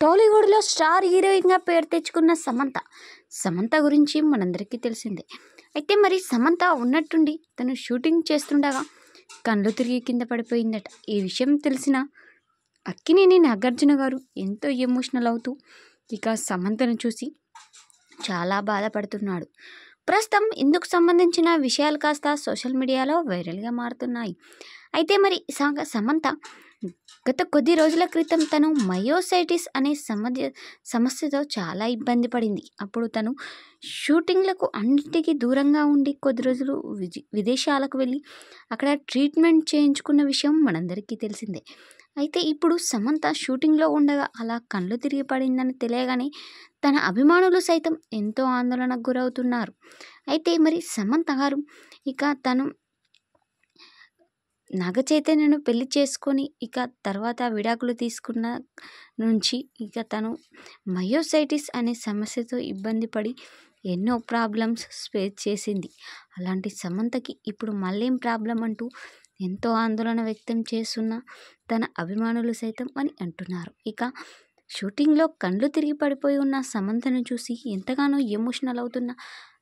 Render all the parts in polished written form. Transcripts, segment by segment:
టాలీవుడ్లో స్టార్ హీరోయిన్గా పేరు తెచ్చుకున్న సమంత గురించి మనందరికీ తెలిసిందే. అయితే మరి సమంత ఉన్నట్టుండి తను షూటింగ్ చేస్తుండగా కళ్ళు తిరిగి కింద పడిపోయిందట. ఈ విషయం తెలిసిన అక్కినేని నాగార్జున గారు ఎంతో ఎమోషనల్ అవుతూ ఇక సమంతను చూసి చాలా బాధపడుతున్నాడు. ప్రస్తుతం ఇందుకు సంబంధించిన విషయాలు కాస్త సోషల్ మీడియాలో వైరల్గా మారుతున్నాయి. అయితే మరి సమంత గత కొద్ది రోజుల క్రితం తను మయోసైటిస్ అనే సమస్యతో చాలా ఇబ్బంది పడింది. అప్పుడు తను షూటింగ్లకు అన్నిటికీ దూరంగా ఉండి కొద్ది రోజులు విదేశాలకు వెళ్ళి అక్కడ ట్రీట్మెంట్ చేయించుకున్న విషయం మనందరికీ తెలిసిందే. అయితే ఇప్పుడు సమంత షూటింగ్లో ఉండగా అలా కళ్ళు తిరిగి పడిందని తెలియగానే తన అభిమానులు సైతం ఎంతో ఆందోళనకు గురవుతున్నారు. అయితే మరి సమంత గారు ఇక తను నాగ చైతన్యను పెళ్లి చేసుకొని ఇక తర్వాత విడాకులు తీసుకున్న నుంచి ఇక తను మయోసైటిస్ అనే సమస్యతో ఇబ్బంది పడి ఎన్నో ప్రాబ్లమ్స్ ఫేస్ చేసింది. అలాంటి సమంతకి ఇప్పుడు మళ్ళేం ప్రాబ్లం అంటూ ఎంతో ఆందోళన వ్యక్తం చేస్తున్న తన అభిమానులు సైతం అని అంటున్నారు. ఇక షూటింగ్లో కళ్ళు తిరిగి పడిపోయి ఉన్న సమంతను చూసి ఎంతగానో ఎమోషనల్ అవుతున్న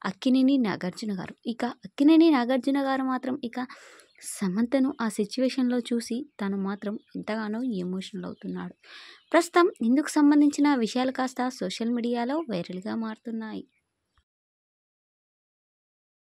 అక్కినేని నాగార్జున గారు. ఇక అక్కినేని నాగార్జున గారు మాత్రం ఇక సమంతను ఆ సిచ్యువేషన్లో చూసి తను మాత్రం ఎంతగానో ఎమోషనల్ అవుతున్నాడు. ప్రస్తుతం ఇందుకు సంబంధించిన విషయాలు కాస్త సోషల్ మీడియాలో వైరల్గా మారుతున్నాయి.